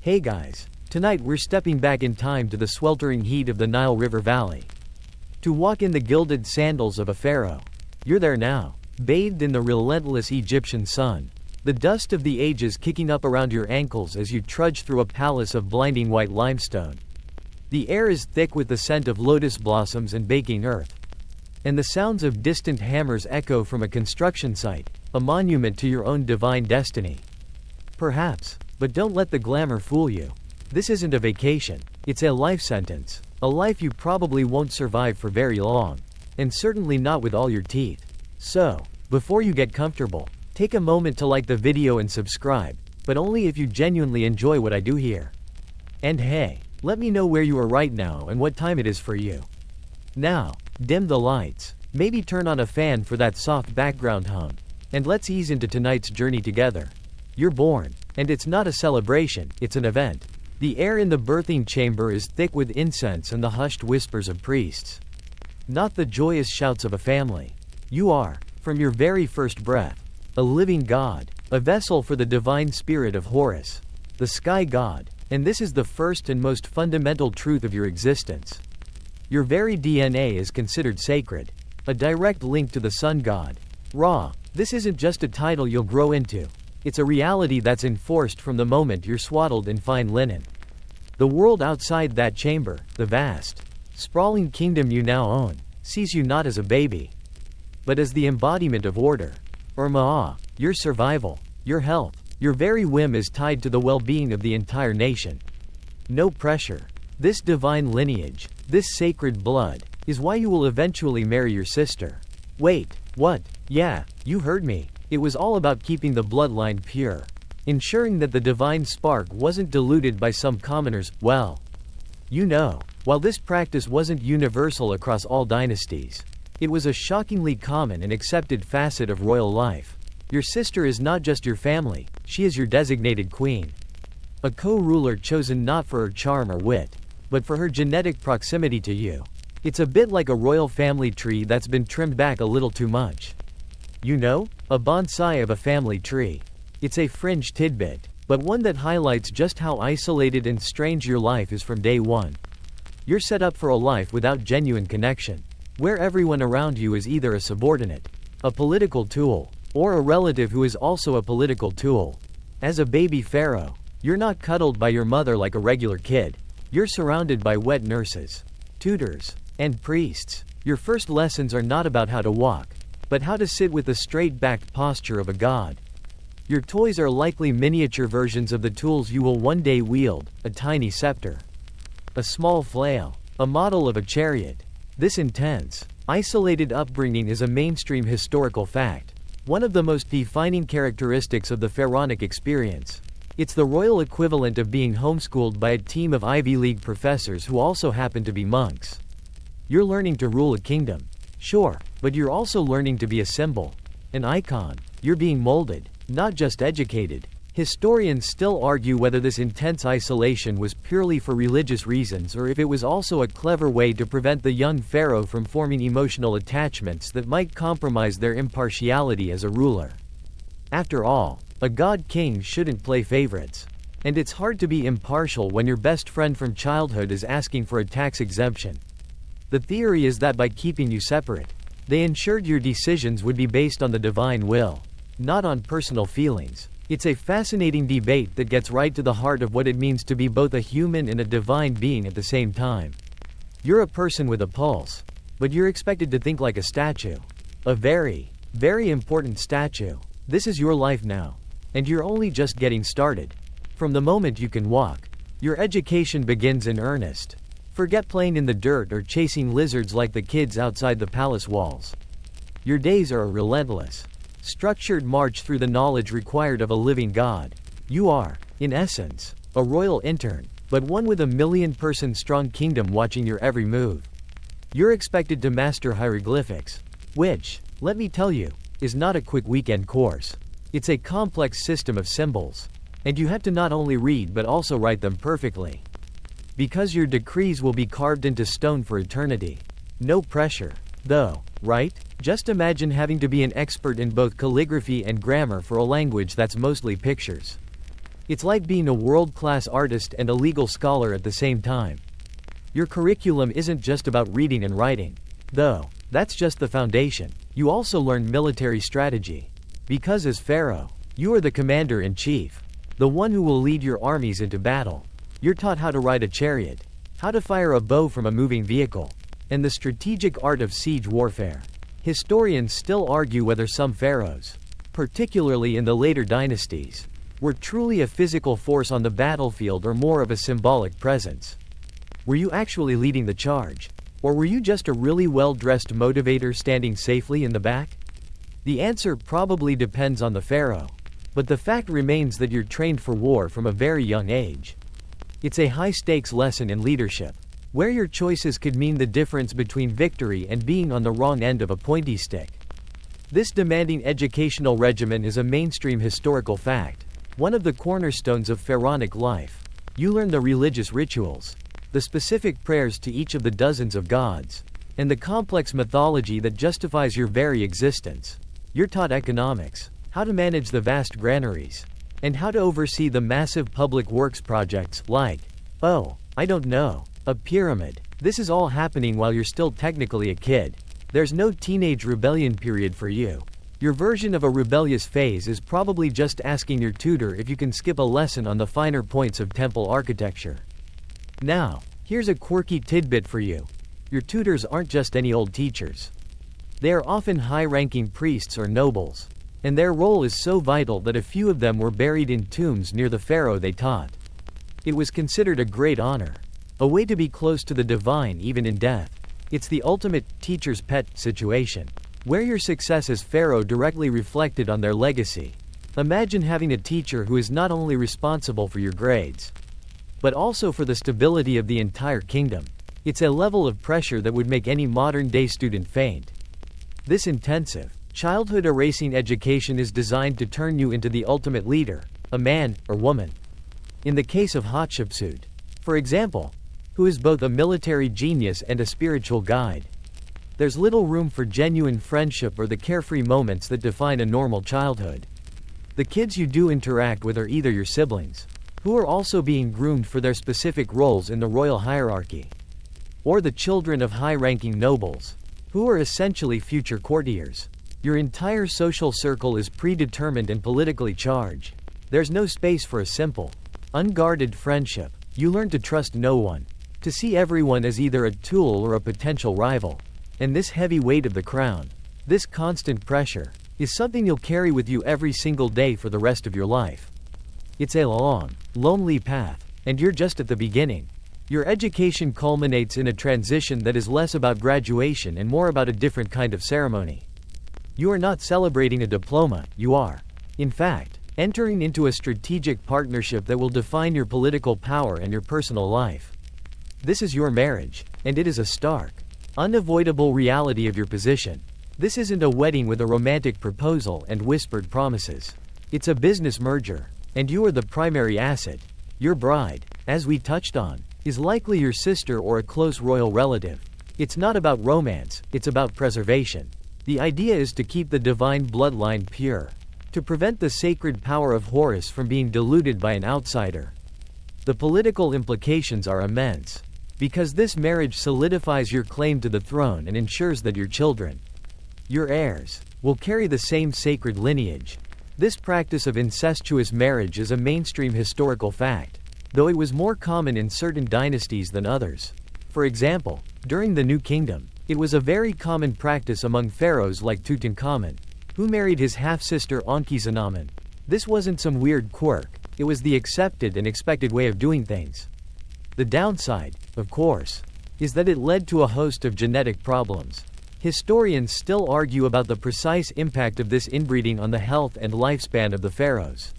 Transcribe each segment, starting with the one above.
Hey guys, tonight we're stepping back in time to the sweltering heat of the Nile River Valley. To walk in the gilded sandals of a pharaoh. You're there now, bathed in the relentless Egyptian sun. The dust of the ages kicking up around your ankles as you trudge through a palace of blinding white limestone. The air is thick with the scent of lotus blossoms and baking earth. And the sounds of distant hammers echo from a construction site, a monument to your own divine destiny. Perhaps, but don't let the glamour fool you. This isn't a vacation, it's a life sentence. A life you probably won't survive for very long. And certainly not with all your teeth. So, before you get comfortable, take a moment to like the video and subscribe, but only if you genuinely enjoy what I do here. And hey, let me know where you are right now and what time it is for you. Now, dim the lights, maybe turn on a fan for that soft background hum, and let's ease into tonight's journey together. You're born, and it's not a celebration, it's an event. The air in the birthing chamber is thick with incense and the hushed whispers of priests. Not the joyous shouts of a family. You are, from your very first breath, a living god, a vessel for the divine spirit of Horus, the sky god, and this is the first and most fundamental truth of your existence. Your very DNA is considered sacred, a direct link to the sun god. Ra, this isn't just a title you'll grow into. It's a reality that's enforced from the moment you're swaddled in fine linen. The world outside that chamber, the vast, sprawling kingdom you now own, sees you not as a baby, but as the embodiment of order. Or Ma'a, your survival, your health, your very whim is tied to the well-being of the entire nation. No pressure. This divine lineage, this sacred blood, is why you will eventually marry your sister. Wait, what? Yeah, you heard me. It was all about keeping the bloodline pure. Ensuring that the divine spark wasn't diluted by some commoners. Well, you know, while this practice wasn't universal across all dynasties, it was a shockingly common and accepted facet of royal life. Your sister is not just your family, she is your designated queen. A co-ruler chosen not for her charm or wit, but for her genetic proximity to you. It's a bit like a royal family tree that's been trimmed back a little too much. You know, a bonsai of a family tree. It's a fringe tidbit, but one that highlights just how isolated and strange your life is from day one. You're set up for a life without genuine connection, where everyone around you is either a subordinate, a political tool, or a relative who is also a political tool. As a baby pharaoh, you're not cuddled by your mother like a regular kid. You're surrounded by wet nurses, tutors, and priests. Your first lessons are not about how to walk, but how to sit with the straight-backed posture of a god. Your toys are likely miniature versions of the tools you will one day wield, a tiny scepter, a small flail, a model of a chariot. This intense, isolated upbringing is a mainstream historical fact, one of the most defining characteristics of the pharaonic experience. It's the royal equivalent of being homeschooled by a team of Ivy League professors who also happen to be monks. You're learning to rule a kingdom, sure, but you're also learning to be a symbol, an icon. You're being molded, not just educated. Historians still argue whether this intense isolation was purely for religious reasons or if it was also a clever way to prevent the young pharaoh from forming emotional attachments that might compromise their impartiality as a ruler. After all, a god-king shouldn't play favorites. And it's hard to be impartial when your best friend from childhood is asking for a tax exemption. The theory is that by keeping you separate, they ensured your decisions would be based on the divine will, not on personal feelings. It's a fascinating debate that gets right to the heart of what it means to be both a human and a divine being at the same time. You're a person with a pulse, but you're expected to think like a statue. A very, very important statue. This is your life now. And you're only just getting started. From the moment you can walk, your education begins in earnest. Forget playing in the dirt or chasing lizards like the kids outside the palace walls. Your days are a relentless, structured march through the knowledge required of a living god. You are, in essence, a royal intern, but one with a million-person strong kingdom watching your every move. You're expected to master hieroglyphics, which, let me tell you, is not a quick weekend course. It's a complex system of symbols, and you have to not only read but also write them perfectly. Because your decrees will be carved into stone for eternity. No pressure, though, right? Just imagine having to be an expert in both calligraphy and grammar for a language that's mostly pictures. It's like being a world-class artist and a legal scholar at the same time. Your curriculum isn't just about reading and writing. Though, that's just the foundation. You also learn military strategy. Because as Pharaoh, you are the commander-in-chief, the one who will lead your armies into battle. You're taught how to ride a chariot, how to fire a bow from a moving vehicle, and the strategic art of siege warfare. Historians still argue whether some pharaohs, particularly in the later dynasties, were truly a physical force on the battlefield or more of a symbolic presence. Were you actually leading the charge? Or were you just a really well-dressed motivator standing safely in the back? The answer probably depends on the pharaoh, but the fact remains that you're trained for war from a very young age. It's a high-stakes lesson in leadership, where your choices could mean the difference between victory and being on the wrong end of a pointy stick. This demanding educational regimen is a mainstream historical fact, one of the cornerstones of pharaonic life. You learn the religious rituals, the specific prayers to each of the dozens of gods, and the complex mythology that justifies your very existence. You're taught economics, how to manage the vast granaries, and how to oversee the massive public works projects like, oh, I don't know, a pyramid. This is all happening while you're still technically a kid. There's no teenage rebellion period for you. Your version of a rebellious phase is probably just asking your tutor if you can skip a lesson on the finer points of temple architecture. Now, here's a quirky tidbit for you. Your tutors aren't just any old teachers. They are often high-ranking priests or nobles, and their role is so vital that a few of them were buried in tombs near the pharaoh they taught. It was considered a great honor, a way to be close to the divine even in death. It's the ultimate teacher's pet situation, where your success as pharaoh directly reflected on their legacy. Imagine having a teacher who is not only responsible for your grades, but also for the stability of the entire kingdom. It's a level of pressure that would make any modern-day student faint. This intensive, childhood erasing education is designed to turn you into the ultimate leader, a man or woman. In the case of Hatshepsut, for example, who is both a military genius and a spiritual guide, there's little room for genuine friendship or the carefree moments that define a normal childhood. The kids you do interact with are either your siblings, who are also being groomed for their specific roles in the royal hierarchy, or the children of high-ranking nobles, who are essentially future courtiers. Your entire social circle is predetermined and politically charged. There's no space for a simple, unguarded friendship. You learn to trust no one, to see everyone as either a tool or a potential rival. And this heavy weight of the crown, this constant pressure, is something you'll carry with you every single day for the rest of your life. It's a long, lonely path, and you're just at the beginning. Your education culminates in a transition that is less about graduation and more about a different kind of ceremony. You are not celebrating a diploma, you are, in fact, entering into a strategic partnership that will define your political power and your personal life. This is your marriage, and it is a stark, unavoidable reality of your position. This isn't a wedding with a romantic proposal and whispered promises. It's a business merger, and you are the primary asset. Your bride, as we touched on, is likely your sister or a close royal relative. It's not about romance, it's about preservation. The idea is to keep the divine bloodline pure, to prevent the sacred power of Horus from being diluted by an outsider. The political implications are immense, because this marriage solidifies your claim to the throne and ensures that your children, your heirs, will carry the same sacred lineage. This practice of incestuous marriage is a mainstream historical fact, though it was more common in certain dynasties than others. For example, during the New Kingdom, it was a very common practice among pharaohs like Tutankhamun, who married his half-sister Ankhesenamun. This wasn't some weird quirk, it was the accepted and expected way of doing things. The downside, of course, is that it led to a host of genetic problems. Historians still argue about the precise impact of this inbreeding on the health and lifespan of the pharaohs.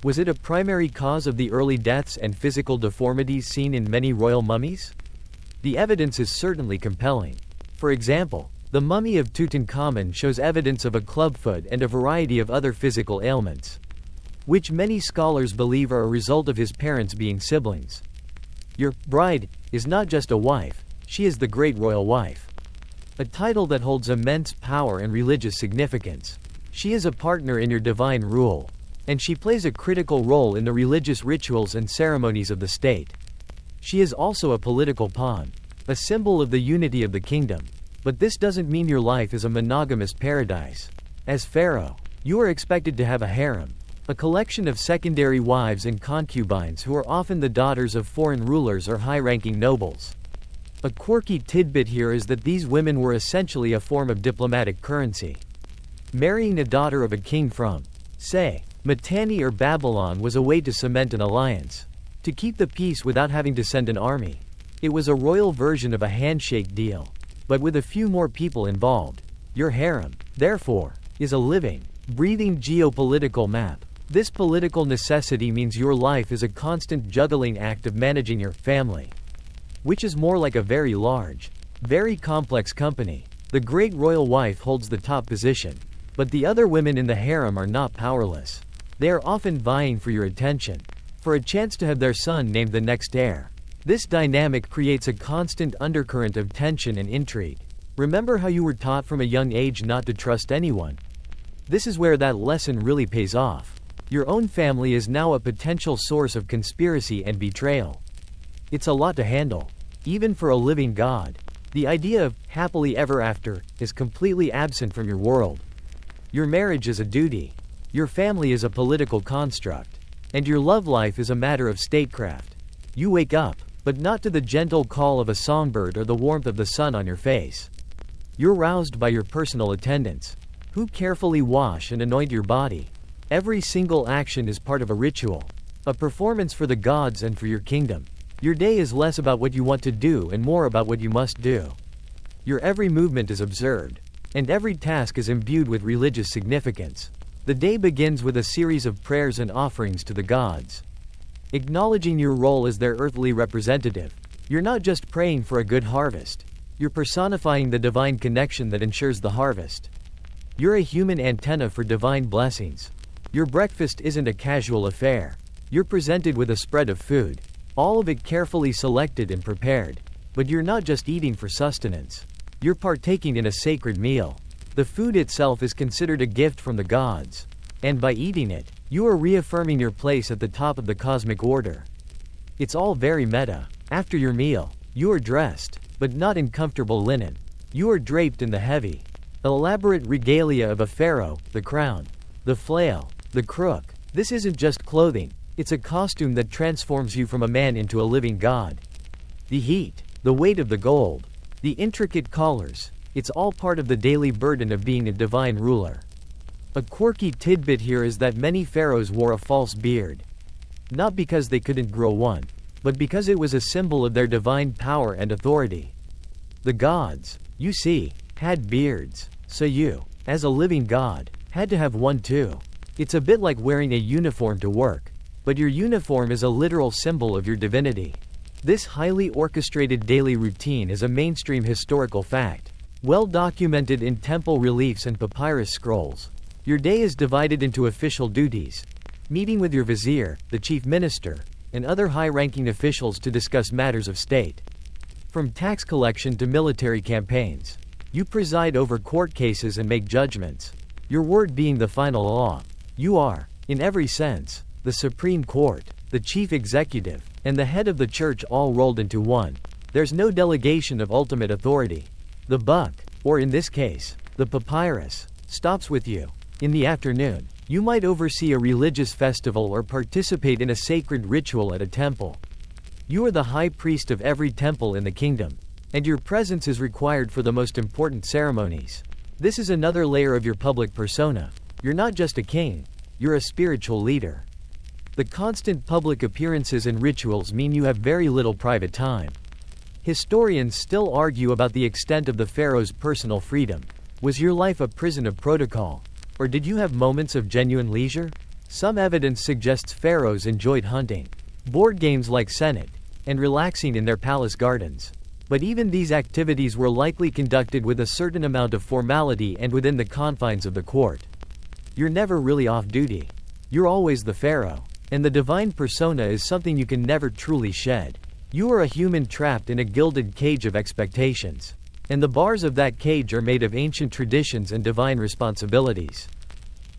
Was it a primary cause of the early deaths and physical deformities seen in many royal mummies? The evidence is certainly compelling. For example, the mummy of Tutankhamun shows evidence of a clubfoot and a variety of other physical ailments, which many scholars believe are a result of his parents being siblings. Your bride is not just a wife, she is the great royal wife, a title that holds immense power and religious significance. She is a partner in your divine rule, and she plays a critical role in the religious rituals and ceremonies of the state. She is also a political pawn, a symbol of the unity of the kingdom. But this doesn't mean your life is a monogamous paradise. As pharaoh, you are expected to have a harem, a collection of secondary wives and concubines who are often the daughters of foreign rulers or high-ranking nobles. A quirky tidbit here is that these women were essentially a form of diplomatic currency. Marrying a daughter of a king from, say, Mitanni or Babylon was a way to cement an alliance, to keep the peace without having to send an army. It was a royal version of a handshake deal, but with a few more people involved. Your harem, therefore, is a living, breathing geopolitical map. This political necessity means your life is a constant juggling act of managing your family, which is more like a very large, very complex company. The great royal wife holds the top position, but the other women in the harem are not powerless. They are often vying for your attention, for a chance to have their son named the next heir. This dynamic creates a constant undercurrent of tension and intrigue. Remember how you were taught from a young age not to trust anyone? This is where that lesson really pays off. Your own family is now a potential source of conspiracy and betrayal. It's a lot to handle, even for a living god. The idea of happily ever after is completely absent from your world. Your marriage is a duty. Your family is a political construct. And your love life is a matter of statecraft. You wake up, but not to the gentle call of a songbird or the warmth of the sun on your face. You're roused by your personal attendants, who carefully wash and anoint your body. Every single action is part of a ritual, a performance for the gods and for your kingdom. Your day is less about what you want to do and more about what you must do. Your every movement is observed, and every task is imbued with religious significance. The day begins with a series of prayers and offerings to the gods, acknowledging your role as their earthly representative. You're not just praying for a good harvest. You're personifying the divine connection that ensures the harvest. You're a human antenna for divine blessings. Your breakfast isn't a casual affair. You're presented with a spread of food, all of it carefully selected and prepared. But you're not just eating for sustenance. You're partaking in a sacred meal. The food itself is considered a gift from the gods. And by eating it, you are reaffirming your place at the top of the cosmic order. It's all very meta. After your meal, you are dressed, but not in comfortable linen. You are draped in the heavy, elaborate regalia of a pharaoh, the crown, the flail, the crook. This isn't just clothing, it's a costume that transforms you from a man into a living god. The heat, the weight of the gold, the intricate collars, it's all part of the daily burden of being a divine ruler. A quirky tidbit here is that many pharaohs wore a false beard. Not because they couldn't grow one, but because it was a symbol of their divine power and authority. The gods, you see, had beards, so you, as a living god, had to have one too. It's a bit like wearing a uniform to work, but your uniform is a literal symbol of your divinity. This highly orchestrated daily routine is a mainstream historical fact, well documented in temple reliefs and papyrus scrolls. Your day is divided into official duties, meeting with your vizier, the chief minister, and other high-ranking officials to discuss matters of state. From tax collection to military campaigns, you preside over court cases and make judgments, your word being the final law. You are, in every sense, the Supreme Court, the chief executive, and the head of the church all rolled into one. There's no delegation of ultimate authority. The buck, or in this case, the papyrus, stops with you. In the afternoon, you might oversee a religious festival or participate in a sacred ritual at a temple. You are the high priest of every temple in the kingdom, and your presence is required for the most important ceremonies. This is another layer of your public persona. You're not just a king, you're a spiritual leader. The constant public appearances and rituals mean you have very little private time. Historians still argue about the extent of the pharaoh's personal freedom. Was your life a prison of protocol? Or did you have moments of genuine leisure? Some evidence suggests pharaohs enjoyed hunting, board games like Senate, and relaxing in their palace gardens. But even these activities were likely conducted with a certain amount of formality and within the confines of the court. You're never really off duty. You're always the pharaoh, and the divine persona is something you can never truly shed. You are a human trapped in a gilded cage of expectations, and the bars of that cage are made of ancient traditions and divine responsibilities.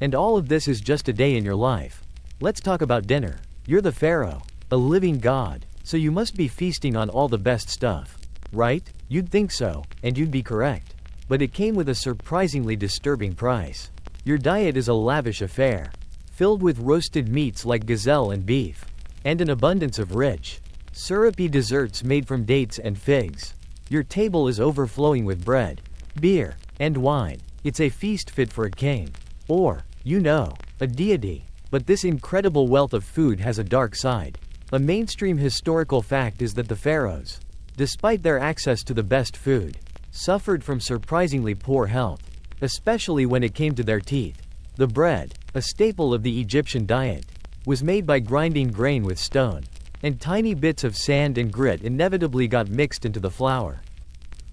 And all of this is just a day in your life. Let's talk about dinner. You're the pharaoh, a living god, so you must be feasting on all the best stuff. Right? You'd think so, and you'd be correct. But it came with a surprisingly disturbing price. Your diet is a lavish affair, filled with roasted meats like gazelle and beef, and an abundance of rich, syrupy desserts made from dates and figs. Your table is overflowing with bread, beer, and wine. It's a feast fit for a king. Or, a deity. But this incredible wealth of food has a dark side. A mainstream historical fact is that the pharaohs, despite their access to the best food, suffered from surprisingly poor health, especially when it came to their teeth. The bread, a staple of the Egyptian diet, was made by grinding grain with stone, and tiny bits of sand and grit inevitably got mixed into the flour.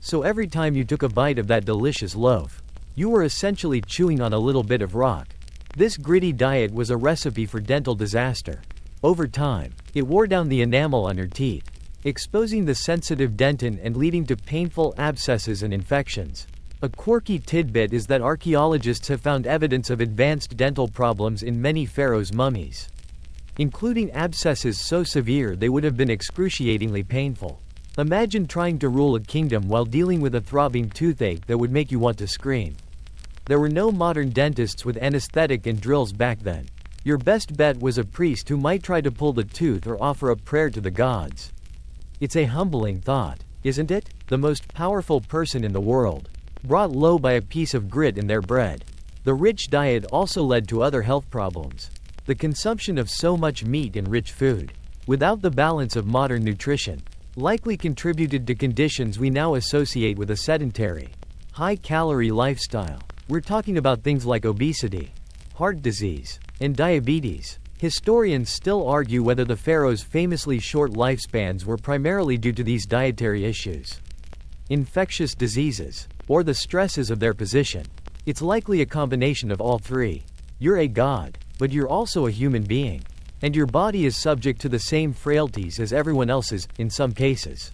So every time you took a bite of that delicious loaf, you were essentially chewing on a little bit of rock. This gritty diet was a recipe for dental disaster. Over time, it wore down the enamel on your teeth, exposing the sensitive dentin and leading to painful abscesses and infections. A quirky tidbit is that archaeologists have found evidence of advanced dental problems in many pharaohs' mummies, including abscesses so severe they would have been excruciatingly painful. Imagine trying to rule a kingdom while dealing with a throbbing toothache that would make you want to scream. There were no modern dentists with anesthetic and drills back then. Your best bet was a priest who might try to pull the tooth or offer a prayer to the gods. It's a humbling thought, isn't it? The most powerful person in the world, brought low by a piece of grit in their bread. The rich diet also led to other health problems. The consumption of so much meat and rich food, without the balance of modern nutrition, likely contributed to conditions we now associate with a sedentary, high-calorie lifestyle. We're talking about things like obesity, heart disease, and diabetes. Historians still argue whether the pharaohs' famously short lifespans were primarily due to these dietary issues, infectious diseases, or the stresses of their position. It's likely a combination of all three. You're a god, but you're also a human being. And your body is subject to the same frailties as everyone else's, in some cases.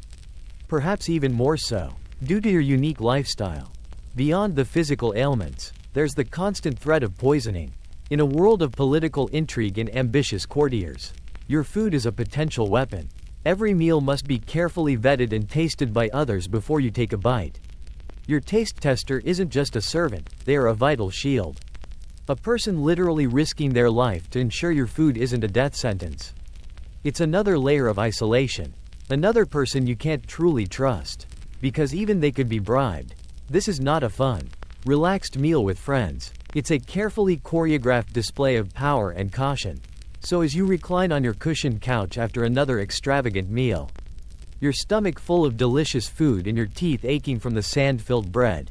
Perhaps even more so, due to your unique lifestyle. Beyond the physical ailments, there's the constant threat of poisoning. In a world of political intrigue and ambitious courtiers, your food is a potential weapon. Every meal must be carefully vetted and tasted by others before you take a bite. Your taste tester isn't just a servant, they are a vital shield. A person literally risking their life to ensure your food isn't a death sentence. It's another layer of isolation. Another person you can't truly trust, because even they could be bribed. This is not a fun, relaxed meal with friends. It's a carefully choreographed display of power and caution. So as you recline on your cushioned couch after another extravagant meal, your stomach full of delicious food and your teeth aching from the sand-filled bread,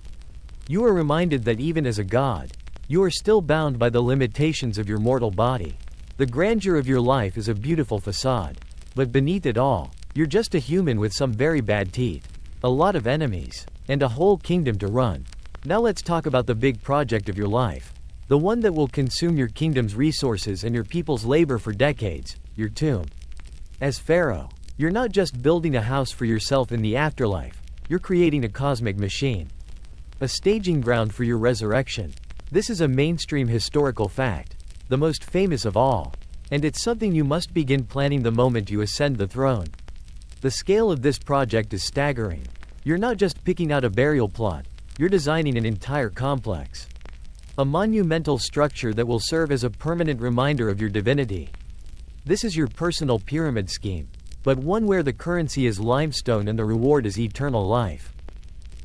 you are reminded that even as a god, you are still bound by the limitations of your mortal body. The grandeur of your life is a beautiful facade, but beneath it all, you're just a human with some very bad teeth, a lot of enemies, and a whole kingdom to run. Now let's talk about the big project of your life. The one that will consume your kingdom's resources and your people's labor for decades, your tomb. As pharaoh, you're not just building a house for yourself in the afterlife, you're creating a cosmic machine. A staging ground for your resurrection. This is a mainstream historical fact, the most famous of all, and it's something you must begin planning the moment you ascend the throne. The scale of this project is staggering. You're not just picking out a burial plot, you're designing an entire complex. A monumental structure that will serve as a permanent reminder of your divinity. This is your personal pyramid scheme, but one where the currency is limestone and the reward is eternal life.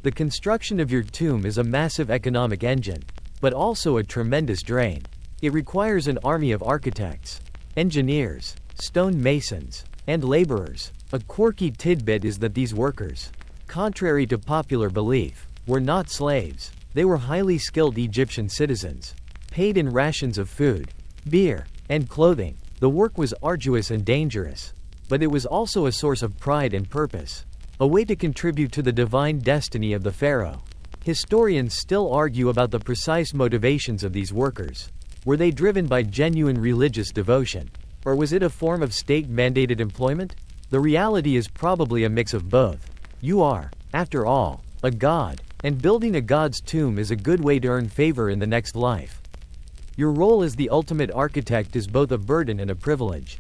The construction of your tomb is a massive economic engine, but also a tremendous drain. It requires an army of architects, engineers, stone masons, and laborers. A quirky tidbit is that these workers, contrary to popular belief, were not slaves. They were highly skilled Egyptian citizens, paid in rations of food, beer, and clothing. The work was arduous and dangerous, but it was also a source of pride and purpose, a way to contribute to the divine destiny of the pharaoh. Historians still argue about the precise motivations of these workers. Were they driven by genuine religious devotion, or was it a form of state-mandated employment? The reality is probably a mix of both. You are, after all, a god, and building a god's tomb is a good way to earn favor in the next life. Your role as the ultimate architect is both a burden and a privilege.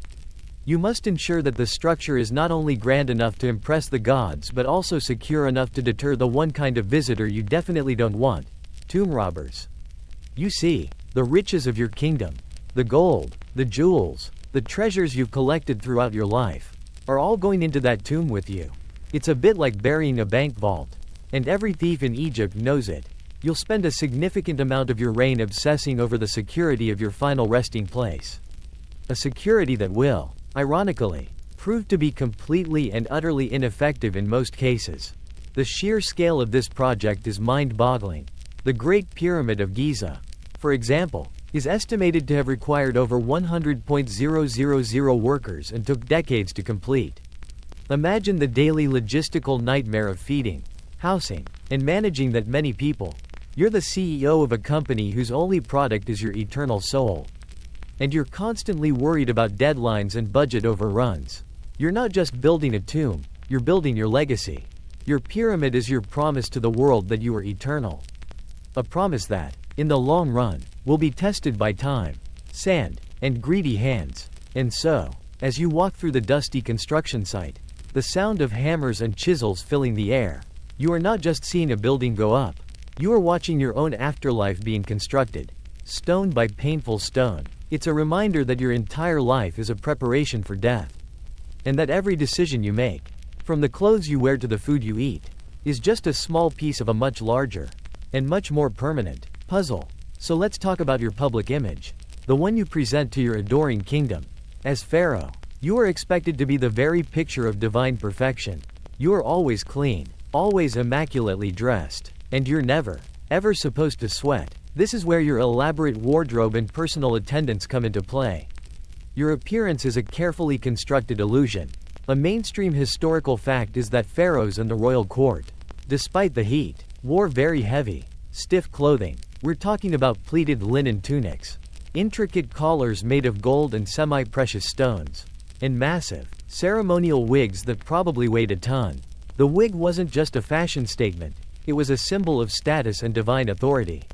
You must ensure that the structure is not only grand enough to impress the gods but also secure enough to deter the one kind of visitor you definitely don't want: tomb robbers. You see, the riches of your kingdom, the gold, the jewels, the treasures you've collected throughout your life, are all going into that tomb with you. It's a bit like burying a bank vault. And every thief in Egypt knows it. You'll spend a significant amount of your reign obsessing over the security of your final resting place. A security that will, ironically, prove to be completely and utterly ineffective in most cases. The sheer scale of this project is mind-boggling. The Great Pyramid of Giza, for example, is estimated to have required over 100,000 workers and took decades to complete. Imagine the daily logistical nightmare of feeding, housing, and managing that many people. You're the CEO of a company whose only product is your eternal soul. And you're constantly worried about deadlines and budget overruns. You're not just building a tomb, you're building your legacy. Your pyramid is your promise to the world that you are eternal. A promise that, in the long run, will be tested by time, sand, and greedy hands. And so, as you walk through the dusty construction site, the sound of hammers and chisels filling the air, you are not just seeing a building go up. You are watching your own afterlife being constructed, stone by painful stone. It's a reminder that your entire life is a preparation for death. And that every decision you make, from the clothes you wear to the food you eat, is just a small piece of a much larger, and much more permanent, puzzle. So let's talk about your public image. The one you present to your adoring kingdom. As Pharaoh, you are expected to be the very picture of divine perfection. You are always clean, always immaculately dressed, and you're never, ever supposed to sweat. This is where your elaborate wardrobe and personal attendants come into play. Your appearance is a carefully constructed illusion. A mainstream historical fact is that pharaohs and the royal court, despite the heat, wore very heavy, stiff clothing. We're talking about pleated linen tunics, intricate collars made of gold and semi-precious stones, and massive, ceremonial wigs that probably weighed a ton. The wig wasn't just a fashion statement, it was a symbol of status and divine authority.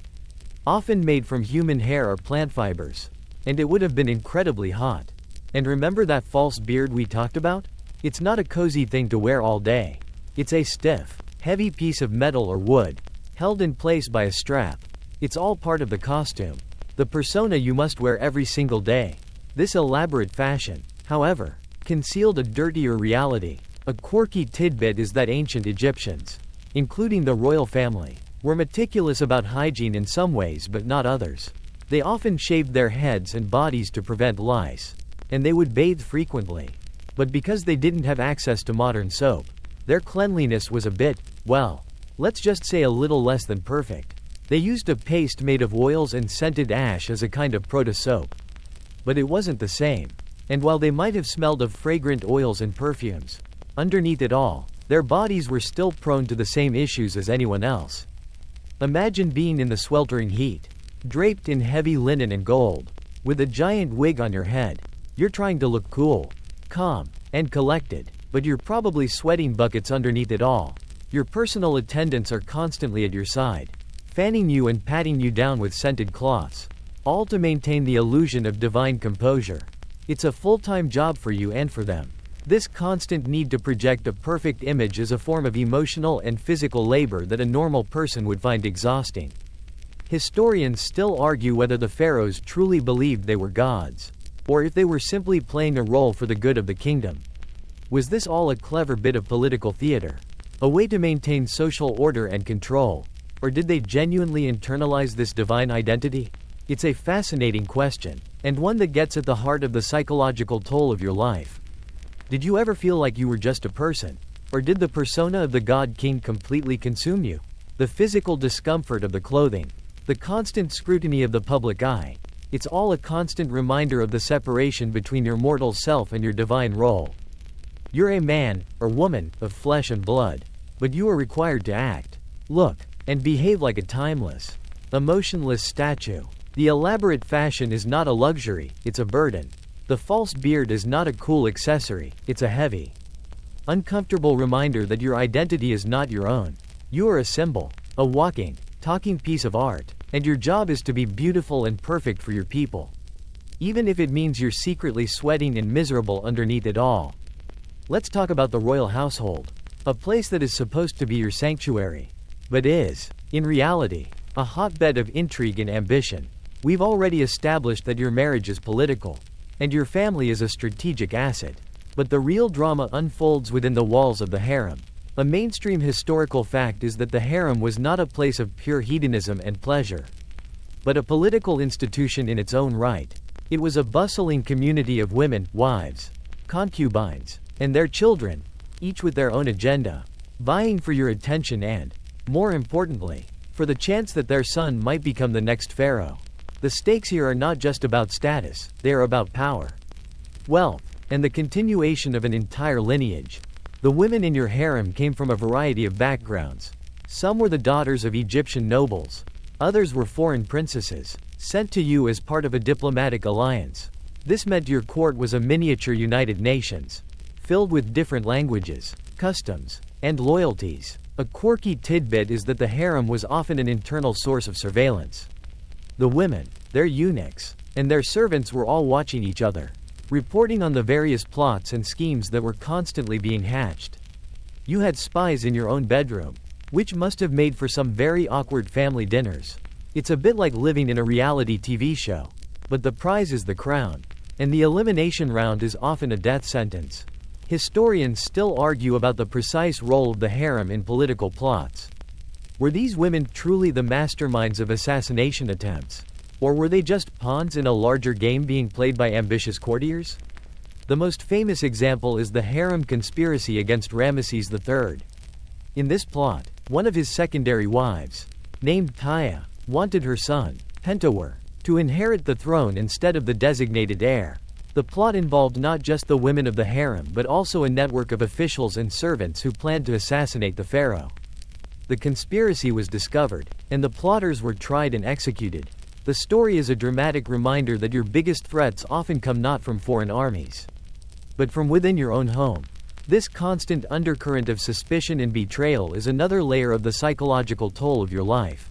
Often made from human hair or plant fibers. And it would have been incredibly hot. And remember that false beard we talked about? It's not a cozy thing to wear all day. It's a stiff, heavy piece of metal or wood, held in place by a strap. It's all part of the costume, the persona you must wear every single day. This elaborate fashion, however, concealed a dirtier reality. A quirky tidbit is that ancient Egyptians, including the royal family, were meticulous about hygiene in some ways but not others. They often shaved their heads and bodies to prevent lice, and they would bathe frequently. But because they didn't have access to modern soap, their cleanliness was a bit, well, let's just say a little less than perfect. They used a paste made of oils and scented ash as a kind of proto-soap. But it wasn't the same. And while they might have smelled of fragrant oils and perfumes, underneath it all, their bodies were still prone to the same issues as anyone else. Imagine being in the sweltering heat, draped in heavy linen and gold, with a giant wig on your head. You're trying to look cool, calm, and collected, but you're probably sweating buckets underneath it all. Your personal attendants are constantly at your side, fanning you and patting you down with scented cloths, all to maintain the illusion of divine composure. It's a full-time job for you and for them. This constant need to project a perfect image is a form of emotional and physical labor that a normal person would find exhausting. Historians still argue whether the pharaohs truly believed they were gods, or if they were simply playing a role for the good of the kingdom. Was this all a clever bit of political theater? A way to maintain social order and control? Or did they genuinely internalize this divine identity? It's a fascinating question, and one that gets at the heart of the psychological toll of your life. Did you ever feel like you were just a person? Or did the persona of the God King completely consume you? The physical discomfort of the clothing, the constant scrutiny of the public eye, it's all a constant reminder of the separation between your mortal self and your divine role. You're a man, or woman, of flesh and blood, but you are required to act, look, and behave like a timeless, emotionless statue. The elaborate fashion is not a luxury, it's a burden. The false beard is not a cool accessory, it's a heavy, uncomfortable reminder that your identity is not your own. You are a symbol, a walking, talking piece of art. And your job is to be beautiful and perfect for your people. Even if it means you're secretly sweating and miserable underneath it all. Let's talk about the royal household. A place that is supposed to be your sanctuary. But is, in reality, a hotbed of intrigue and ambition. We've already established that your marriage is political. And your family is a strategic asset. But the real drama unfolds within the walls of the harem. A mainstream historical fact is that the harem was not a place of pure hedonism and pleasure, but a political institution in its own right. It was a bustling community of women, wives, concubines, and their children, each with their own agenda, vying for your attention and, more importantly, for the chance that their son might become the next pharaoh. The stakes here are not just about status, they are about power, wealth, and the continuation of an entire lineage. The women in your harem came from a variety of backgrounds. Some were the daughters of Egyptian nobles. Others were foreign princesses, sent to you as part of a diplomatic alliance. This meant your court was a miniature United Nations, filled with different languages, customs, and loyalties. A quirky tidbit is that the harem was often an internal source of surveillance. The women, their eunuchs, and their servants were all watching each other, reporting on the various plots and schemes that were constantly being hatched. You had spies in your own bedroom, which must have made for some very awkward family dinners. It's a bit like living in a reality TV show. But the prize is the crown. And the elimination round is often a death sentence. Historians still argue about the precise role of the harem in political plots. Were these women truly the masterminds of assassination attempts? Or were they just pawns in a larger game being played by ambitious courtiers? The most famous example is the harem conspiracy against Ramesses III. In this plot, one of his secondary wives, named Taya, wanted her son, Pentawar, to inherit the throne instead of the designated heir. The plot involved not just the women of the harem but also a network of officials and servants who planned to assassinate the pharaoh. The conspiracy was discovered, and the plotters were tried and executed. The story is a dramatic reminder that your biggest threats often come not from foreign armies, but from within your own home. This constant undercurrent of suspicion and betrayal is another layer of the psychological toll of your life.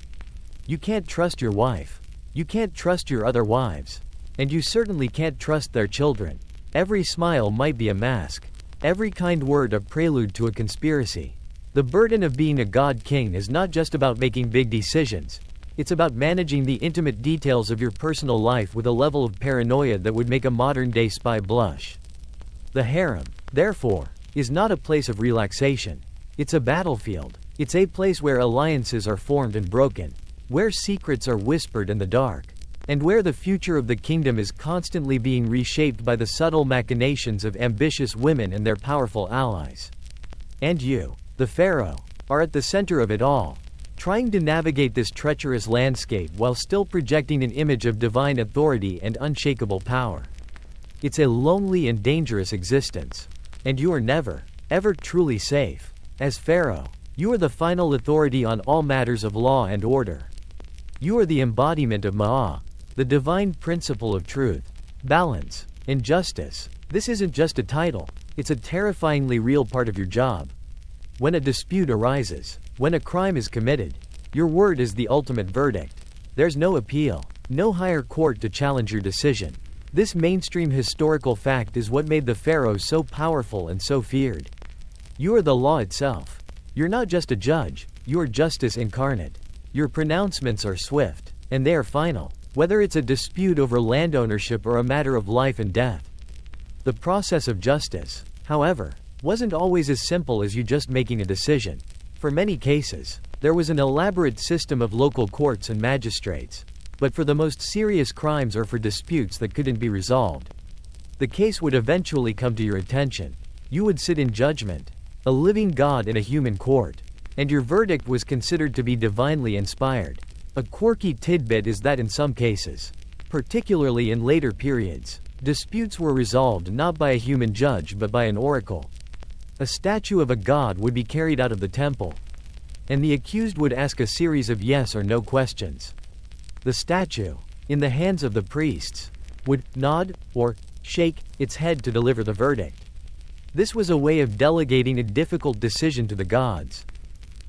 You can't trust your wife. You can't trust your other wives. And you certainly can't trust their children. Every smile might be a mask. Every kind word a prelude to a conspiracy. The burden of being a god king is not just about making big decisions. It's about managing the intimate details of your personal life with a level of paranoia that would make a modern-day spy blush. The harem, therefore, is not a place of relaxation. It's a battlefield. It's a place where alliances are formed and broken, where secrets are whispered in the dark, and where the future of the kingdom is constantly being reshaped by the subtle machinations of ambitious women and their powerful allies. And you, the pharaoh, are at the center of it all, trying to navigate this treacherous landscape while still projecting an image of divine authority and unshakable power. It's a lonely and dangerous existence. And you are never, ever truly safe. As pharaoh, you are the final authority on all matters of law and order. You are the embodiment of Ma'at, the divine principle of truth, balance, and justice. This isn't just a title, it's a terrifyingly real part of your job. When a dispute arises, when a crime is committed, your word is the ultimate verdict. There's no appeal, no higher court to challenge your decision. This mainstream historical fact is what made the pharaohs so powerful and so feared. You are the law itself. You're not just a judge, you're justice incarnate. Your pronouncements are swift, and they are final, whether it's a dispute over land ownership or a matter of life and death. The process of justice, however, wasn't always as simple as you just making a decision. For many cases, there was an elaborate system of local courts and magistrates. But for the most serious crimes or for disputes that couldn't be resolved, the case would eventually come to your attention. You would sit in judgment, a living god in a human court, and your verdict was considered to be divinely inspired. A quirky tidbit is that in some cases, particularly in later periods, disputes were resolved not by a human judge but by an oracle. A statue of a god would be carried out of the temple, and the accused would ask a series of yes or no questions. The statue, in the hands of the priests, would nod or shake its head to deliver the verdict. This was a way of delegating a difficult decision to the gods,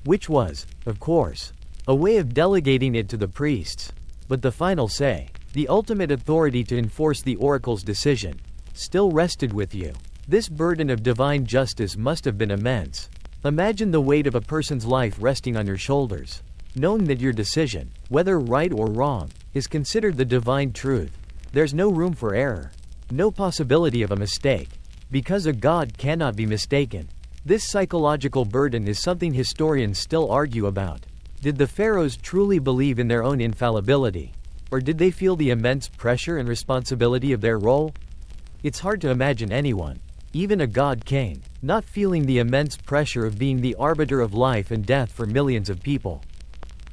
which was, of course, a way of delegating it to the priests. But the final say, the ultimate authority to enforce the oracle's decision, still rested with you. This burden of divine justice must have been immense. Imagine the weight of a person's life resting on your shoulders, knowing that your decision, whether right or wrong, is considered the divine truth. There's no room for error, no possibility of a mistake, because a God cannot be mistaken. This psychological burden is something historians still argue about. Did the pharaohs truly believe in their own infallibility? Or did they feel the immense pressure and responsibility of their role? It's hard to imagine anyone, even a god king, not feeling the immense pressure of being the arbiter of life and death for millions of people.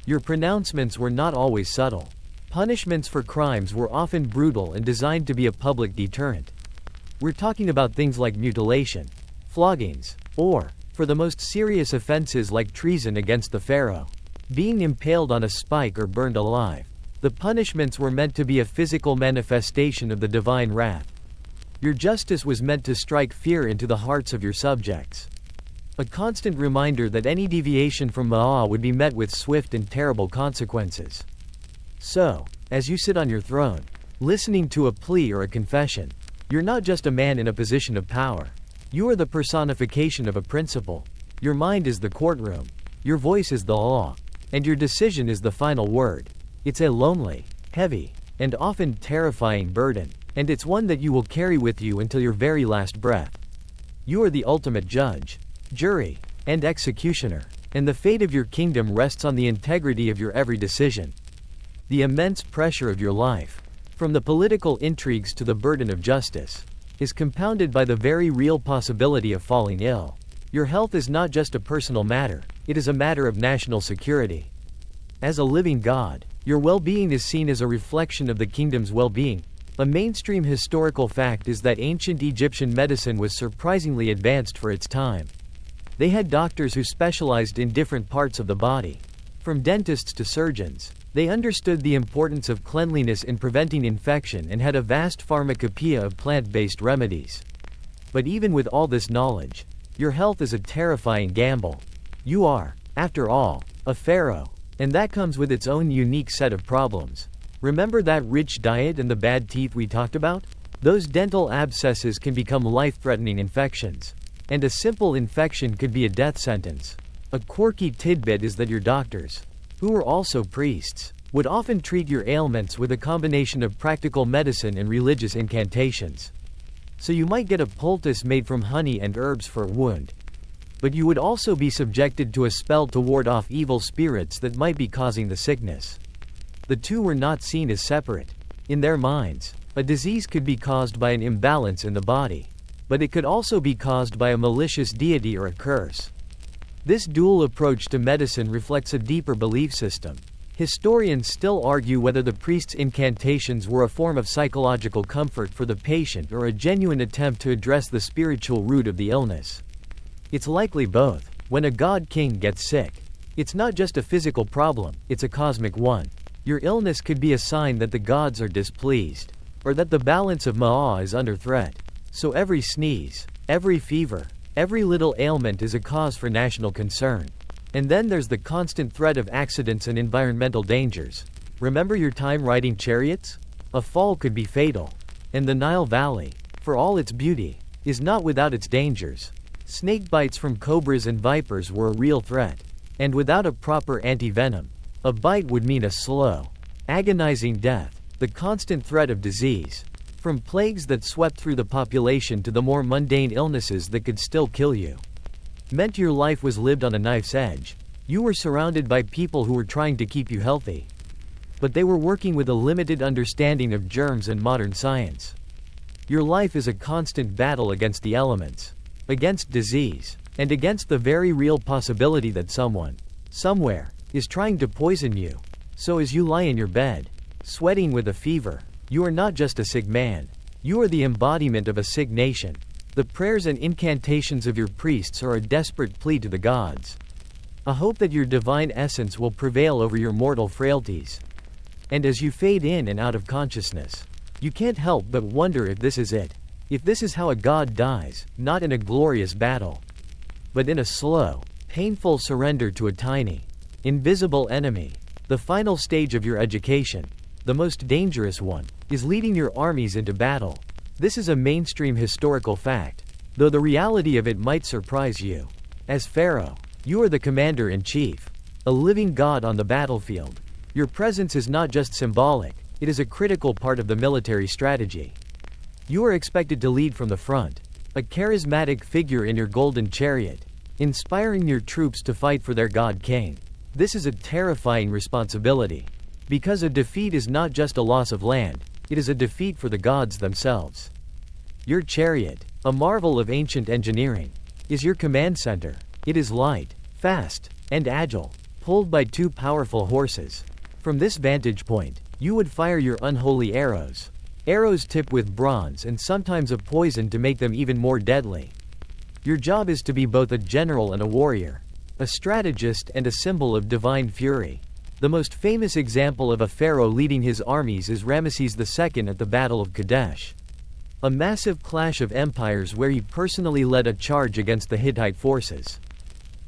Your pronouncements were not always subtle. Punishments for crimes were often brutal and designed to be a public deterrent. We're talking about things like mutilation, floggings, or, for the most serious offenses like treason against the pharaoh, being impaled on a spike or burned alive. The punishments were meant to be a physical manifestation of the divine wrath. Your justice was meant to strike fear into the hearts of your subjects. A constant reminder that any deviation from Ma'ah would be met with swift and terrible consequences. So, as you sit on your throne, listening to a plea or a confession, you're not just a man in a position of power. You are the personification of a principle. Your mind is the courtroom. Your voice is the law. And your decision is the final word. It's a lonely, heavy, and often terrifying burden, and it's one that you will carry with you until your very last breath. You are the ultimate judge, jury, and executioner, and the fate of your kingdom rests on the integrity of your every decision. The immense pressure of your life, from the political intrigues to the burden of justice, is compounded by the very real possibility of falling ill. Your health is not just a personal matter, it is a matter of national security. As a living God, your well-being is seen as a reflection of the kingdom's well-being. A mainstream historical fact is that ancient Egyptian medicine was surprisingly advanced for its time. They had doctors who specialized in different parts of the body. From dentists to surgeons, they understood the importance of cleanliness in preventing infection and had a vast pharmacopoeia of plant-based remedies. But even with all this knowledge, your health is a terrifying gamble. You are, after all, a pharaoh. And that comes with its own unique set of problems. Remember that rich diet and the bad teeth we talked about? Those dental abscesses can become life-threatening infections. And a simple infection could be a death sentence. A quirky tidbit is that your doctors, who were also priests, would often treat your ailments with a combination of practical medicine and religious incantations. So you might get a poultice made from honey and herbs for a wound. But you would also be subjected to a spell to ward off evil spirits that might be causing the sickness. The two were not seen as separate. In their minds, a disease could be caused by an imbalance in the body, but it could also be caused by a malicious deity or a curse. This dual approach to medicine reflects a deeper belief system. Historians still argue whether the priest's incantations were a form of psychological comfort for the patient or a genuine attempt to address the spiritual root of the illness. It's likely both. When a god king gets sick, it's not just a physical problem, it's a cosmic one. Your illness could be a sign that the gods are displeased, or that the balance of Ma'ah is under threat. So every sneeze, every fever, every little ailment is a cause for national concern. And then there's the constant threat of accidents and environmental dangers. Remember your time riding chariots? A fall could be fatal. And the Nile Valley, for all its beauty, is not without its dangers. Snake bites from cobras and vipers were a real threat. And without a proper anti-venom, a bite would mean a slow, agonizing death. The constant threat of disease, from plagues that swept through the population to the more mundane illnesses that could still kill you, meant your life was lived on a knife's edge. You were surrounded by people who were trying to keep you healthy, but they were working with a limited understanding of germs and modern science. Your life is a constant battle against the elements, against disease, and against the very real possibility that someone, somewhere, is trying to poison you. So as you lie in your bed, sweating with a fever, you are not just a sick man. You are the embodiment of a sick nation. The prayers and incantations of your priests are a desperate plea to the gods, a hope that your divine essence will prevail over your mortal frailties. And as you fade in and out of consciousness, you can't help but wonder if this is it. If this is how a god dies, not in a glorious battle, but in a slow, painful surrender to a tiny, Invisible enemy. The final stage of your education, the most dangerous one, is leading your armies into battle. This is a mainstream historical fact, though the reality of it might surprise you. As Pharaoh, you are the commander-in-chief, a living god on the battlefield. Your presence is not just symbolic, it is a critical part of the military strategy. You are expected to lead from the front, a charismatic figure in your golden chariot, inspiring your troops to fight for their god-king. This is a terrifying responsibility, because a defeat is not just a loss of land, it is a defeat for the gods themselves. Your chariot, a marvel of ancient engineering, is your command center. It is light, fast, and agile, pulled by two powerful horses. From this vantage point, you would fire your unholy arrows. Arrows tipped with bronze and sometimes a poison to make them even more deadly. Your job is to be both a general and a warrior, a strategist and a symbol of divine fury. The most famous example of a pharaoh leading his armies is Ramesses II at the Battle of Kadesh, a massive clash of empires where he personally led a charge against the Hittite forces.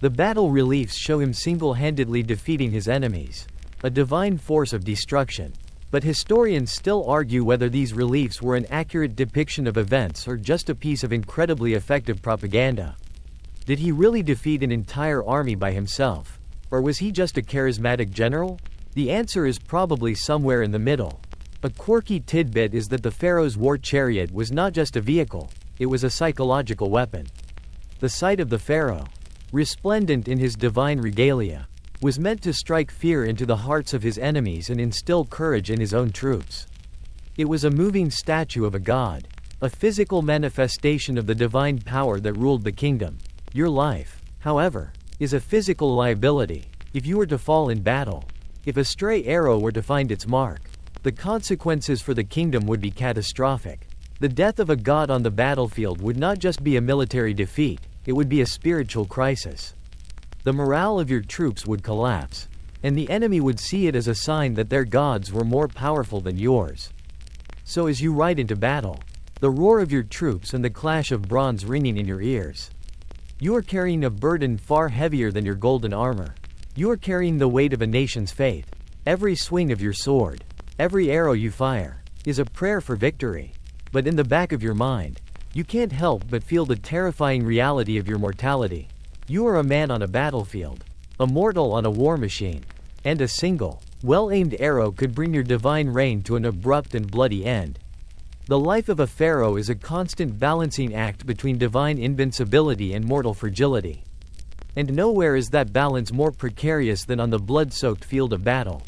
The battle reliefs show him single-handedly defeating his enemies, a divine force of destruction. But historians still argue whether these reliefs were an accurate depiction of events or just a piece of incredibly effective propaganda. Did he really defeat an entire army by himself? Or was he just a charismatic general? The answer is probably somewhere in the middle. A quirky tidbit is that the pharaoh's war chariot was not just a vehicle, it was a psychological weapon. The sight of the pharaoh, resplendent in his divine regalia, was meant to strike fear into the hearts of his enemies and instill courage in his own troops. It was a moving statue of a god, a physical manifestation of the divine power that ruled the kingdom. Your life, however, is a physical liability. If you were to fall in battle, if a stray arrow were to find its mark, the consequences for the kingdom would be catastrophic. The death of a god on the battlefield would not just be a military defeat, it would be a spiritual crisis. The morale of your troops would collapse, and the enemy would see it as a sign that their gods were more powerful than yours. So as you ride into battle, the roar of your troops and the clash of bronze ringing in your ears, you are carrying a burden far heavier than your golden armor. You are carrying the weight of a nation's faith. Every swing of your sword, every arrow you fire, is a prayer for victory. But in the back of your mind, you can't help but feel the terrifying reality of your mortality. You are a man on a battlefield, a mortal on a war machine, and a single, well-aimed arrow could bring your divine reign to an abrupt and bloody end. The life of a pharaoh is a constant balancing act between divine invincibility and mortal fragility. And nowhere is that balance more precarious than on the blood-soaked field of battle.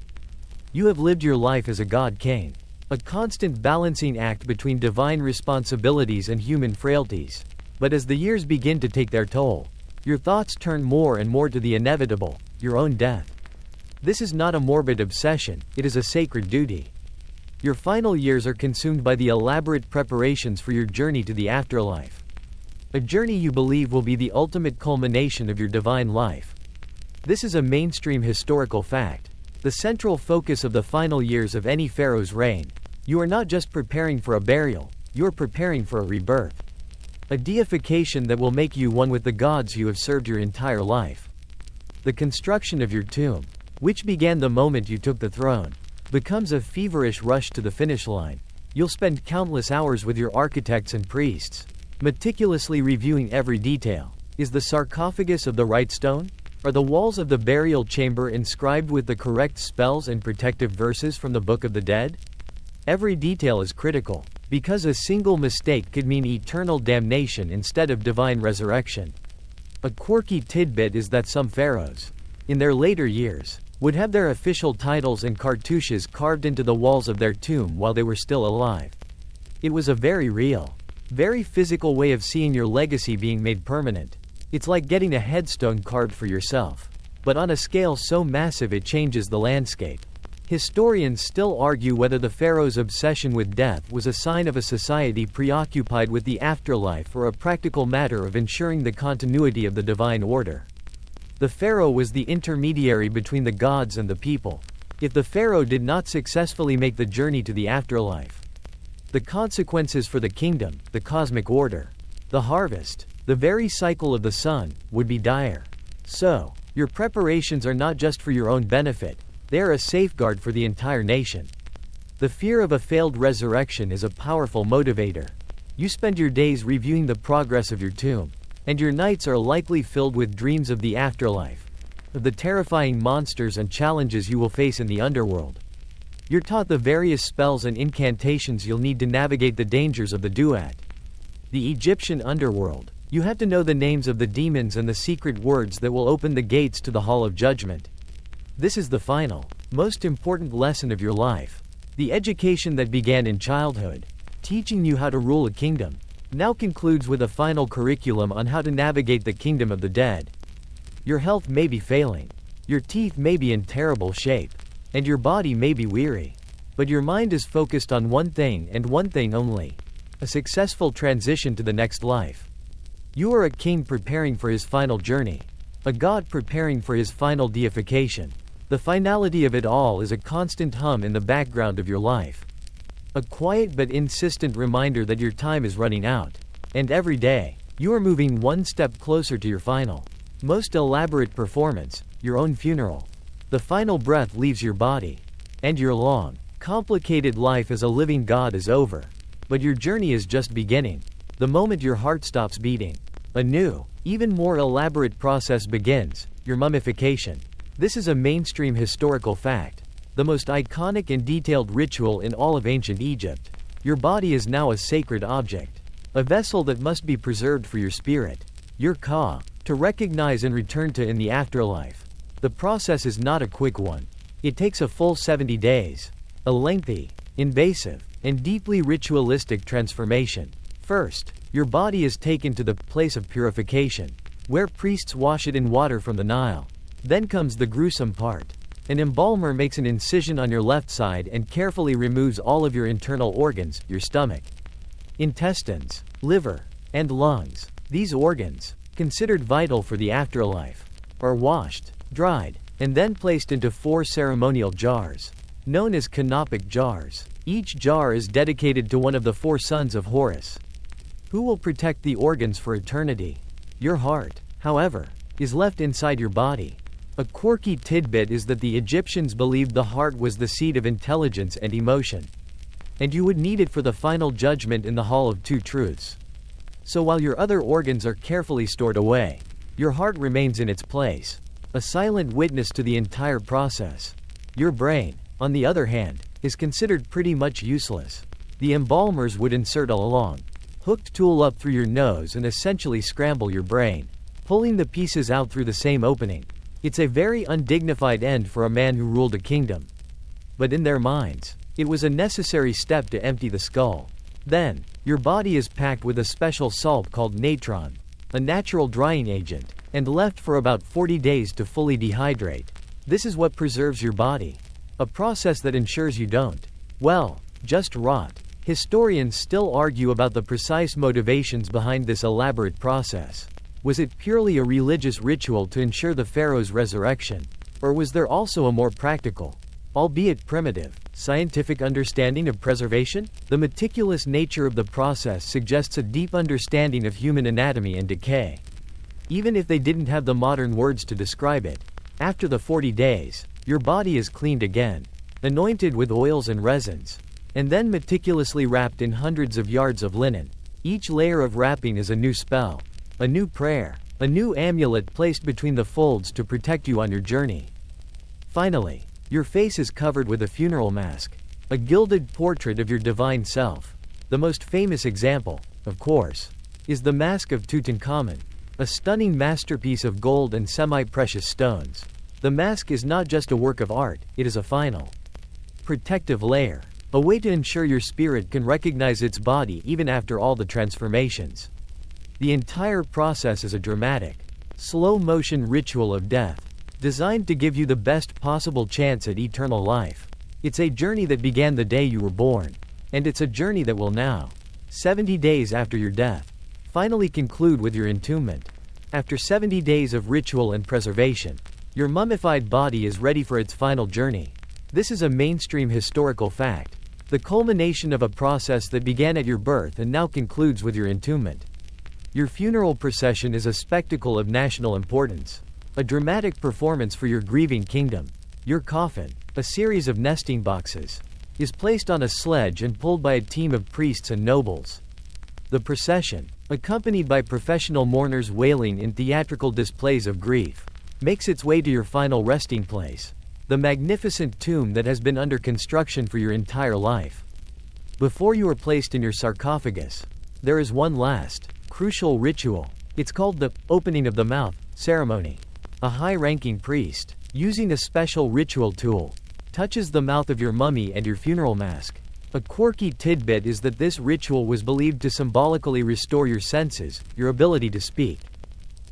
You have lived your life as a god-king, a constant balancing act between divine responsibilities and human frailties. But as the years begin to take their toll, your thoughts turn more and more to the inevitable, your own death. This is not a morbid obsession, it is a sacred duty. Your final years are consumed by the elaborate preparations for your journey to the afterlife. A journey you believe will be the ultimate culmination of your divine life. This is a mainstream historical fact, the central focus of the final years of any pharaoh's reign. You are not just preparing for a burial, you are preparing for a rebirth. A deification that will make you one with the gods you have served your entire life. The construction of your tomb, which began the moment you took the throne, becomes a feverish rush to the finish line. You'll spend countless hours with your architects and priests, meticulously reviewing every detail. Is the sarcophagus of the right stone? Are the walls of the burial chamber inscribed with the correct spells and protective verses from the Book of the Dead? Every detail is critical, because a single mistake could mean eternal damnation instead of divine resurrection. A quirky tidbit is that some pharaohs, in their later years, would have their official titles and cartouches carved into the walls of their tomb while they were still alive. It was a very real, very physical way of seeing your legacy being made permanent. It's like getting a headstone carved for yourself, but on a scale so massive it changes the landscape. Historians still argue whether the pharaoh's obsession with death was a sign of a society preoccupied with the afterlife or a practical matter of ensuring the continuity of the divine order. The pharaoh was the intermediary between the gods and the people. If the pharaoh did not successfully make the journey to the afterlife, the consequences for the kingdom, the cosmic order, the harvest, the very cycle of the sun, would be dire. So, your preparations are not just for your own benefit, they are a safeguard for the entire nation. The fear of a failed resurrection is a powerful motivator. You spend your days reviewing the progress of your tomb, and your nights are likely filled with dreams of the afterlife, of the terrifying monsters and challenges you will face in the underworld. You're taught the various spells and incantations you'll need to navigate the dangers of the duat. The Egyptian underworld. You have to know the names of the demons and the secret words that will open the gates to the Hall of Judgment. This is the final, most important lesson of your life. The education that began in childhood, teaching you how to rule a kingdom, now concludes with a final curriculum on how to navigate the kingdom of the dead. Your health may be failing, your teeth may be in terrible shape, and your body may be weary. But your mind is focused on one thing and one thing only: a successful transition to the next life. You are a king preparing for his final journey, a god preparing for his final deification. The finality of it all is a constant hum in the background of your life. A quiet but insistent reminder that your time is running out. And every day, you are moving one step closer to your final, most elaborate performance, your own funeral. The final breath leaves your body, and your long, complicated life as a living god is over. But your journey is just beginning. The moment your heart stops beating, a new, even more elaborate process begins: your mummification. This is a mainstream historical fact, the most iconic and detailed ritual in all of ancient Egypt. Your body is now a sacred object, a vessel that must be preserved for your spirit, your ka, to recognize and return to in the afterlife. The process is not a quick one. It takes a full 70 days, a lengthy, invasive, and deeply ritualistic transformation. First, your body is taken to the place of purification, where priests wash it in water from the Nile. Then comes the gruesome part. An embalmer makes an incision on your left side and carefully removes all of your internal organs, your stomach, intestines, liver, and lungs. These organs, considered vital for the afterlife, are washed, dried, and then placed into 4 ceremonial jars, known as canopic jars. Each jar is dedicated to one of the 4 sons of Horus, who will protect the organs for eternity. Your heart, however, is left inside your body. A quirky tidbit is that the Egyptians believed the heart was the seat of intelligence and emotion, and you would need it for the final judgment in the Hall of Two Truths. So while your other organs are carefully stored away, your heart remains in its place, a silent witness to the entire process. Your brain, on the other hand, is considered pretty much useless. The embalmers would insert a long, hooked tool up through your nose and essentially scramble your brain, pulling the pieces out through the same opening. It's a very undignified end for a man who ruled a kingdom. But in their minds, it was a necessary step to empty the skull. Then, your body is packed with a special salt called natron, a natural drying agent, and left for about 40 days to fully dehydrate. This is what preserves your body, a process that ensures you don't, well, just rot. Historians still argue about the precise motivations behind this elaborate process. Was it purely a religious ritual to ensure the pharaoh's resurrection? Or was there also a more practical, albeit primitive, scientific understanding of preservation? The meticulous nature of the process suggests a deep understanding of human anatomy and decay. Even if they didn't have the modern words to describe it, after the 40 days, your body is cleaned again, anointed with oils and resins, and then meticulously wrapped in hundreds of yards of linen. Each layer of wrapping is a new spell, a new prayer, a new amulet placed between the folds to protect you on your journey. Finally, your face is covered with a funeral mask, a gilded portrait of your divine self. The most famous example, of course, is the Mask of Tutankhamun, a stunning masterpiece of gold and semi-precious stones. The mask is not just a work of art, it is a final, protective layer, a way to ensure your spirit can recognize its body even after all the transformations. The entire process is a dramatic, slow-motion ritual of death, designed to give you the best possible chance at eternal life. It's a journey that began the day you were born, and it's a journey that will now, 70 days after your death, finally conclude with your entombment. After 70 days of ritual and preservation, your mummified body is ready for its final journey. This is a mainstream historical fact, the culmination of a process that began at your birth and now concludes with your entombment. Your funeral procession is a spectacle of national importance. A dramatic performance for your grieving kingdom. Your coffin, a series of nesting boxes, is placed on a sledge and pulled by a team of priests and nobles. The procession, accompanied by professional mourners wailing in theatrical displays of grief, makes its way to your final resting place, the magnificent tomb that has been under construction for your entire life. Before you are placed in your sarcophagus, there is one last, crucial ritual. It's called the opening of the mouth ceremony. A high-ranking priest, using a special ritual tool, touches the mouth of your mummy and your funeral mask. A quirky tidbit is that this ritual was believed to symbolically restore your senses, your ability to speak,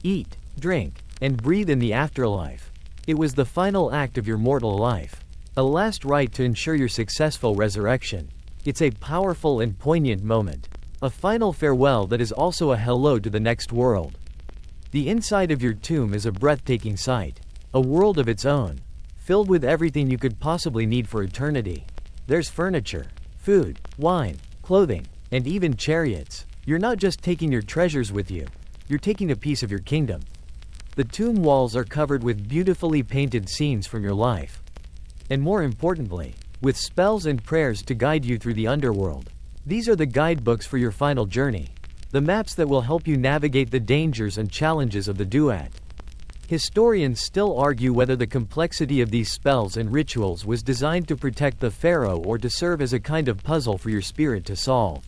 eat, drink, and breathe in the afterlife. It was the final act of your mortal life, a last rite to ensure your successful resurrection. It's a powerful and poignant moment, a final farewell that is also a hello to the next world. The inside of your tomb is a breathtaking sight, a world of its own, filled with everything you could possibly need for eternity. There's furniture, food, wine, clothing, and even chariots. You're not just taking your treasures with you, you're taking a piece of your kingdom. The tomb walls are covered with beautifully painted scenes from your life. And more importantly, with spells and prayers to guide you through the underworld. These are the guidebooks for your final journey, the maps that will help you navigate the dangers and challenges of the duat. Historians still argue whether the complexity of these spells and rituals was designed to protect the pharaoh or to serve as a kind of puzzle for your spirit to solve.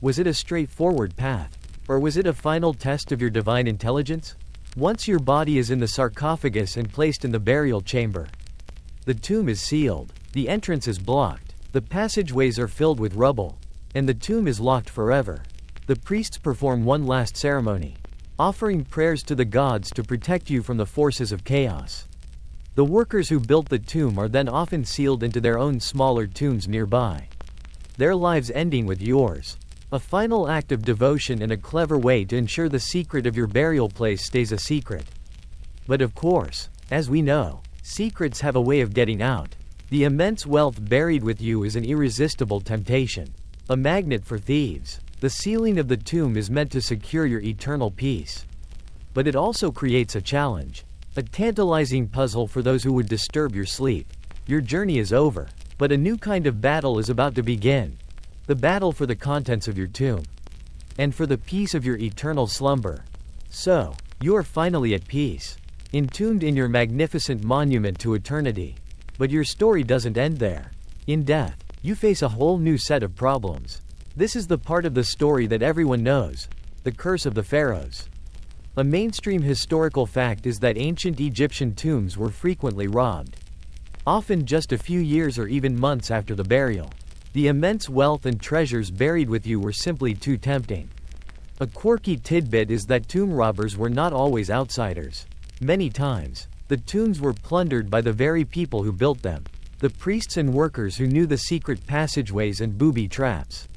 Was it a straightforward path? Or was it a final test of your divine intelligence? Once your body is in the sarcophagus and placed in the burial chamber, the tomb is sealed, the entrance is blocked, the passageways are filled with rubble, and the tomb is locked forever. The priests perform one last ceremony, offering prayers to the gods to protect you from the forces of chaos. The workers who built the tomb are then often sealed into their own smaller tombs nearby, their lives ending with yours. A final act of devotion and a clever way to ensure the secret of your burial place stays a secret. But of course, as we know, secrets have a way of getting out. The immense wealth buried with you is an irresistible temptation, a magnet for thieves. The sealing of the tomb is meant to secure your eternal peace. But it also creates a challenge, a tantalizing puzzle for those who would disturb your sleep. Your journey is over, but a new kind of battle is about to begin. The battle for the contents of your tomb, and for the peace of your eternal slumber. So, you are finally at peace, entombed in your magnificent monument to eternity. But your story doesn't end there. In death, you face a whole new set of problems. This is the part of the story that everyone knows, the curse of the pharaohs. A mainstream historical fact is that ancient Egyptian tombs were frequently robbed, often just a few years or even months after the burial. The immense wealth and treasures buried with you were simply too tempting. A quirky tidbit is that tomb robbers were not always outsiders. Many times, the tombs were plundered by the very people who built them, the priests and workers who knew the secret passageways and booby traps.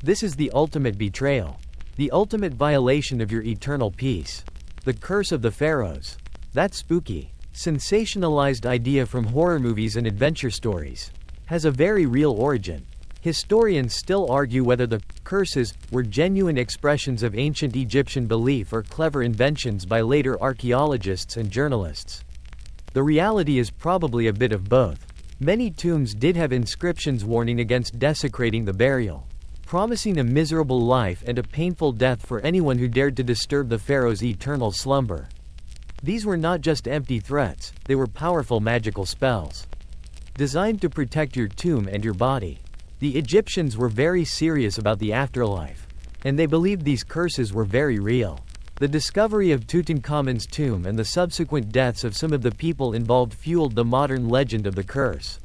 This is the ultimate betrayal, the ultimate violation of your eternal peace. The curse of the pharaohs. That spooky, sensationalized idea from horror movies and adventure stories has a very real origin. Historians still argue whether the curses were genuine expressions of ancient Egyptian belief or clever inventions by later archaeologists and journalists. The reality is probably a bit of both. Many tombs did have inscriptions warning against desecrating the burial, promising a miserable life and a painful death for anyone who dared to disturb the pharaoh's eternal slumber. These were not just empty threats, they were powerful magical spells, designed to protect your tomb and your body. The Egyptians were very serious about the afterlife, and they believed these curses were very real. The discovery of Tutankhamun's tomb and the subsequent deaths of some of the people involved fueled the modern legend of the curse.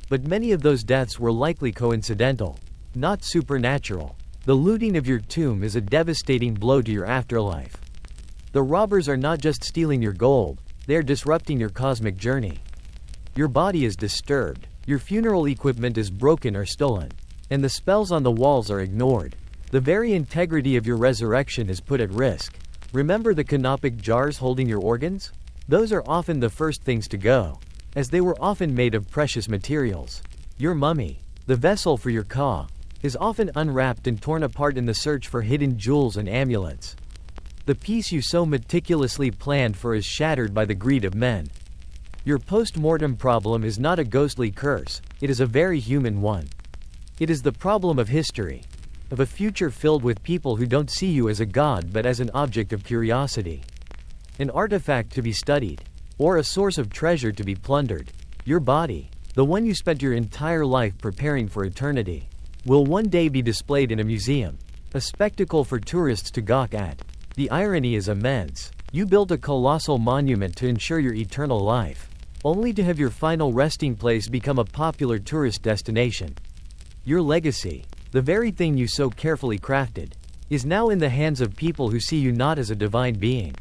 But many of those deaths were likely coincidental, not supernatural. The looting of your tomb is a devastating blow to your afterlife. The robbers are not just stealing your gold, they are disrupting your cosmic journey. Your body is disturbed, your funeral equipment is broken or stolen, and the spells on the walls are ignored. The very integrity of your resurrection is put at risk. Remember the canopic jars holding your organs? Those are often the first things to go, as they were often made of precious materials. Your mummy, the vessel for your ka, is often unwrapped and torn apart in the search for hidden jewels and amulets. The peace you so meticulously planned for is shattered by the greed of men. Your post-mortem problem is not a ghostly curse, it is a very human one. It is the problem of history, of a future filled with people who don't see you as a god but as an object of curiosity. An artifact to be studied, or a source of treasure to be plundered. Your body, the one you spent your entire life preparing for eternity, will one day be displayed in a museum, a spectacle for tourists to gawk at. The irony is immense. You built a colossal monument to ensure your eternal life, only to have your final resting place become a popular tourist destination. Your legacy, the very thing you so carefully crafted, is now in the hands of people who see you not as a divine being,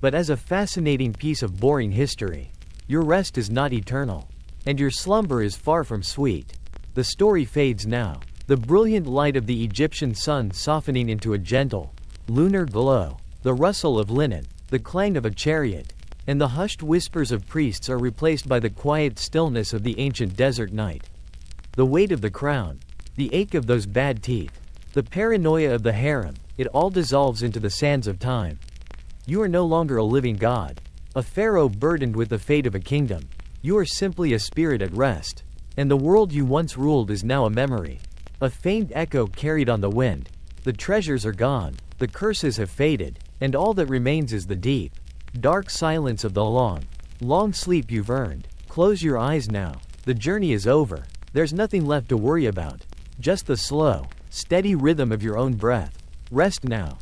but as a fascinating piece of boring history. Your rest is not eternal, and your slumber is far from sweet. The story fades now, the brilliant light of the Egyptian sun softening into a gentle, lunar glow. The rustle of linen, the clang of a chariot, and the hushed whispers of priests are replaced by the quiet stillness of the ancient desert night. The weight of the crown, the ache of those bad teeth, the paranoia of the harem, it all dissolves into the sands of time. You are no longer a living god, a pharaoh burdened with the fate of a kingdom. You are simply a spirit at rest, and the world you once ruled is now a memory, a faint echo carried on the wind. The treasures are gone, the curses have faded, and all that remains is the deep, dark silence of the long, long sleep you've earned. Close your eyes now, the journey is over, there's nothing left to worry about, just the slow, steady rhythm of your own breath. Rest now,